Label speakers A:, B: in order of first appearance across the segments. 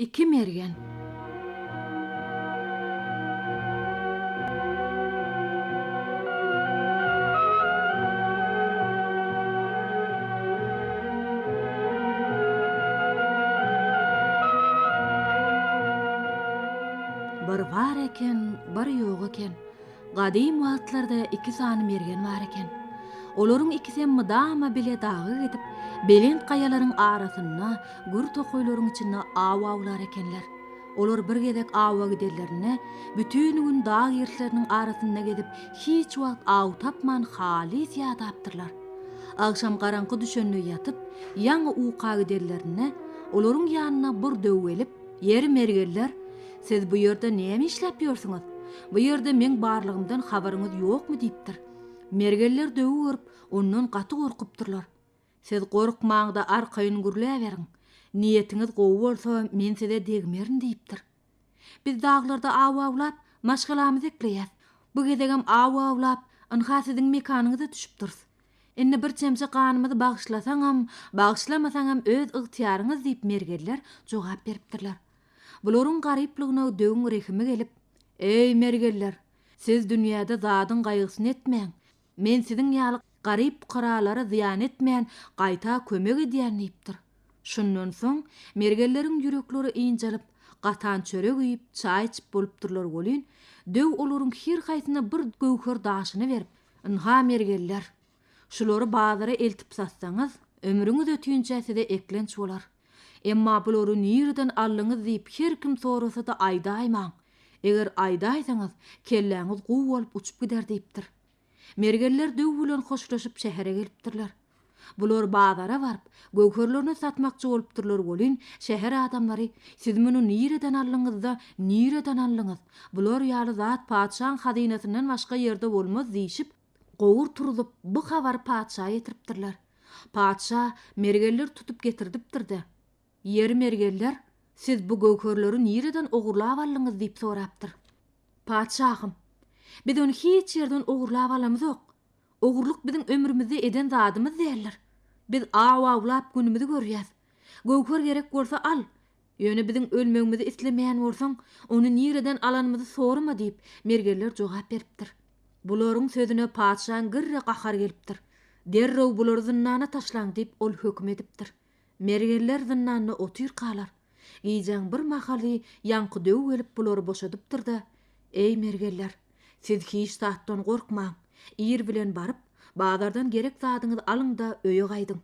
A: iki mergen. Bir var eken, bir yok eken. Gadim wagtlarda iki sany mergen var eken. Olaryň ikisi mydama bile dagy edip, belent gaýalaryň arasyna, gür tokoýlaryň içinde awawlar ekenler. Olar bir gezek awa giderlerine, bütün gün dağ ýerleriniň arasynda gezip, hiç wagt aw tapman halis ýatapdyrlar. Akşam garaňky düşende ýatyp, ýaňy uka giderlerine, olaryň ýanyna bir döw gelip, "Ýer mergenler, siz bu ýerde näme işläp ýörsiňiz? Bu ýerde men barlygymdan habaryňyz ýokmy?" diýipdir. Mergenler döwü görüp, ondan gaty gorkupdyrlar. "Siz gorkmaňda arkaýyn gürläberiň. Niýetiňiz gowy bolsa, men size degmerin" diýipdir. "Biz daglarda awawlap, maşgalamyzy ekleýäs. Bu gezegem awawlap, ynha siziň mekanyňyza düşüpdir. Indi bir çemse ganymyzy bagşlasaňam, bagşlamasaňam öz ygtyýaryňyz" diýip mergenler jogap beripdirler. Bularyň garyplygyna döwüň rehimi gelip, "Ey mergenler, siz dünýäde zadyň gaýgysyny etmeň. Men siziň ýaly garyp qaralara ziýan etmeýän gaýta kömek edýän" diýipdir. Şundan soň mergenleriň ýürekleri iňjelip, gatan çörek üýüp, çaý içip bolupdyrlar bolýan. Döw olaryň her haýsyna bir göwher daşyny berip, "Ynha mergenler, şulary bazara eltip satsaňyz, ömrüňiz ötýünçe size eklenç bolar. Emma bulary nirden allyňyz" diýip her kim sorasa da aýdaýmaň. "Eger aýdaýsaňyz, kelläňiz guw bolup uçup gider" diýipdir. Mergenler döw bilen hoşlaşyp şähere gelipdirler. Bular bazara baryp, göwherlerini satmakçy bolupdyrlar bolýan. Şäher adamlary, "Siz munu nireden allyňyz-da, nireden allyňyz? Bular ýaly zat padşahyň hazynasynyň başga ýerde bolmaz" diýişip, gowur turulyp bu habar padşaha ýetiripdirler. Padşa mergenler tutup getirdipdir-de. "Ýer mergenler, siz bu göwherleri nireden ogurlap allyňyz?" diýip sorapdyr. "Padşahym, biz onu hiç yerden ogurlap alamyzok. Ogurluk biziň ömrümizde eden zadymyz däldir. Biz awawlap günümizi görýäs. Göwher gerek bolsa al. Ýöne biziň ölmegimizi islemeýän bolsaň, onu nireden alanymyzy sorma" diýip mergenler jogap beripdir. Bularyň sözüne padşahyň gyrra gahar gelipdir. "Derrew bulary zynnana taşlaň" diýip ol höküm edipdir. Mergenler zynnanyna otyr kalar. Giýjäň bir mahaly ýaňky döw gelip bulary boşadypdyr-da, "Ey mergenler, siz hiç satdan gorkmaň. Ir bilen baryp, bazardan gerek zadyňyzy alyň da öýe gaýdyň.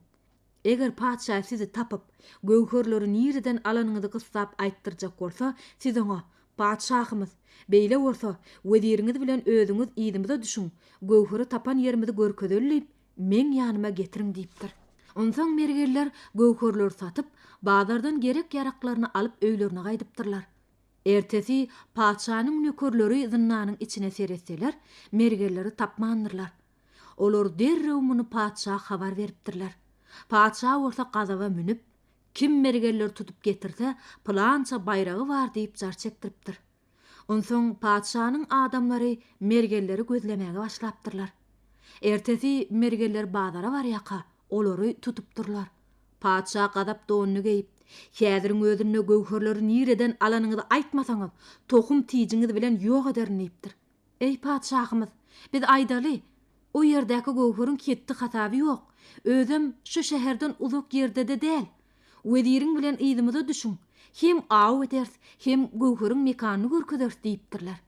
A: Eger padşah sizi tapyp, göwherleri nireden alanyňyzy gysap aýtdyrjak bolsa, siz oňa, 'Padşahymyz, beýle bolsa, weziriňiz bilen özüňiz ýygymize düşüň. Göwheri tapan ýerimizi görkezellip, men ýanyma getiriň" diýipdir. Onsoň mergenler göwherleri satyp, bazardan gerek ýaraklaryny alyp öýlerine gaýdypdyrlar. Ertesi padşanyň nökerleri zynnanyň içine seretseler, mergenleri tapmandyrlar. Olar derrew muny padşaha habar beripdirler. Padşah bolsa gazaba münüp, kim mergenler tutup getirse, plança bayragy bar diýip jar çekdiripdir. Onsoň padşanyň adamlary mergenleri gözlemäge başlapdyrlar. Ertesi mergenler bazara barýaka, olary tutupdyrlar. Padşah gazap donyny geyip, "Häziriň özüne göwherleri nireden alanyňyzy aýtmasaňyz, tohum tijiňiz bilen ýok ederin" diýipdir. "Ey padşahymyz, biz aýdaly, o ýerdäki göwheriň ketdi hasaby ýok. Özüm şu şäherden uzak ýerde-de däl. Weziriň bilen ýygymize düşüň. Hem aw eders, hem göwheriň mekanyny görkezers" diýipdirler.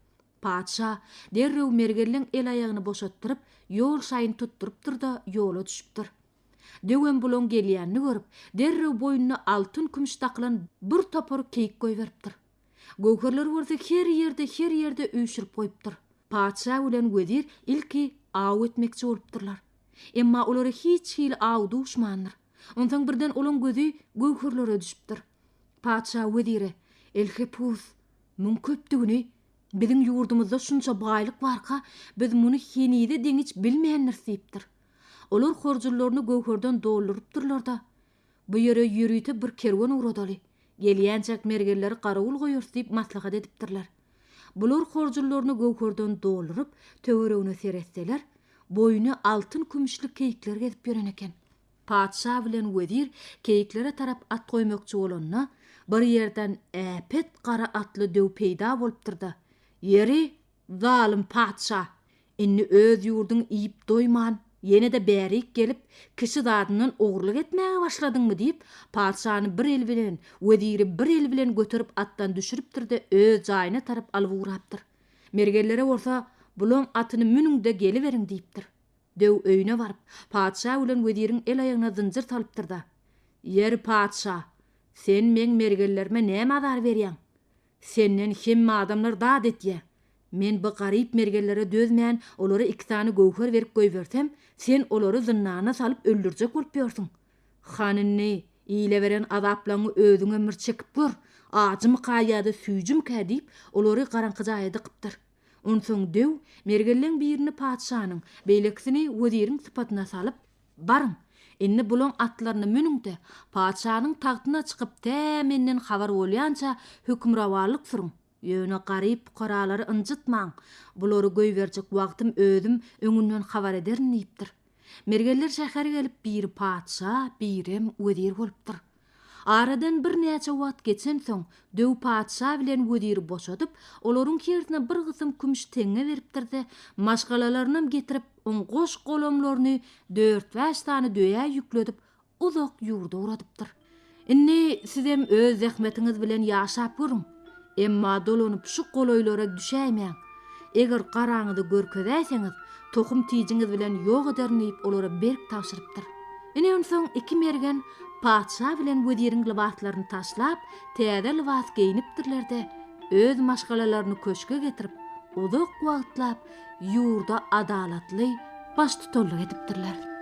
A: Padşah derrew mergenliň el aýagyny boşatdyryp, ýol şaýyn tutdurypdyr da ýola düşüpdir. Döwem bulan gelýänini görüp, derrew boýnuna altyn kümüş taklan bir topar keýik goýberipdir. Göwherler bolsa her ýerde üýşürip goýupdyr. Padşah bilen wezir ilki aw etmekçi bolupdyrlar. Emma olary hiç hili aw duşmandyr. Ondan birden olan gözi göwherlere düşüpdir. Padşah wezire, "Elhepus, mun köpdigini, biziň ýurdumyzda şunça baýlyk barka, biz muny henide deňiç bilmeýänler" diýipdir. Olar horjularyny göwherden doldurypdyrlar da. Bu ýere ýürüýte bir kerwen uradaly. Gelýänçek mergenleri garawul goýar diýip maslahat edipdirler. Bular horjularyny göwherden dolduryp, töweregine seretseler, boýuna altyn kümüşlik keýikler gezip ýören eken. Padşah bilen wezir keýiklere tarap at goýmakçy bolanna, bir yerden äpet qara atlı döw peýda bolupdyrdy. Yeri zalim padşah. Inni öz ýurdun iýip doýman, ýene de bärik gelip kişi zadynyň ogurlyk etmäge başladyňmy diýip padşahyny bir el bilen, weziri bir el bilen götürüp atdan düşüripdir-de öz jaýyna tarap alyp ugrapdyr. Mergellere bolsa bulan atyny münüňde geliveriň diýipdir. Döw öýüne baryp padşah bilen weziriň el aýagyna zynjyr salypdyr-da. Yer padşah, sen meň mergellerime näme azar berýäň? Senden hemme adamlar dad etýär. Men bu garyp mergellere dözmän olary iki tane gowher berip goýbersem, sen olary zynnana salyp öldürjek bolup ýörsiň. Hanynny ýyle beren azaplaňy özüňe mir çekip gör. Ajym qaýada süýjüm kädip olary garaňky jaýda gypdyr. Onsoň döw mergelleň birini padşahnyň, beýleksini weziriň sypatyna salyp, "Barın, inni bulan atlaryny münüňde padşahnyň tagtyna çykyp tämenden habar bolýança hükümrawarlyk sürüň. Ýöne garyp qaralary ynjytmaň. Bulary goýberjek wagtym özüm öňünden habar ederin" diýipdir. Mergeller şäheri gelip biri padşah, birem wezir bolupdyr. Aradan bir näçe wagt geçen soň döw padşah bilen weziri boşadyp, olaryň kertine bir gysym kümüş teňe beripdir-de, maşgalalarynam getirip on goş golamlaryny 4-5 tane döýä ýükledip uzak ýurda uradypdyr. Inni sizem öz zähmetiňiz bilen ýaşap görüň. Emma dolanyp şu golaýlara düşäýmäň. Eger garaňyzy görkezäýseňiz, tohum tijiňiz bilen ýok ederin diýip olara berk tapşyrypdyr. Ine onsoň iki mergen padşah bilen weziriň libaslaryny taşlap, täze libas giyinipdirler-de, öz maşgalalaryny köşke getirip, uzak wagtlap ýurda adalatly baş tutarlyk edipdirler.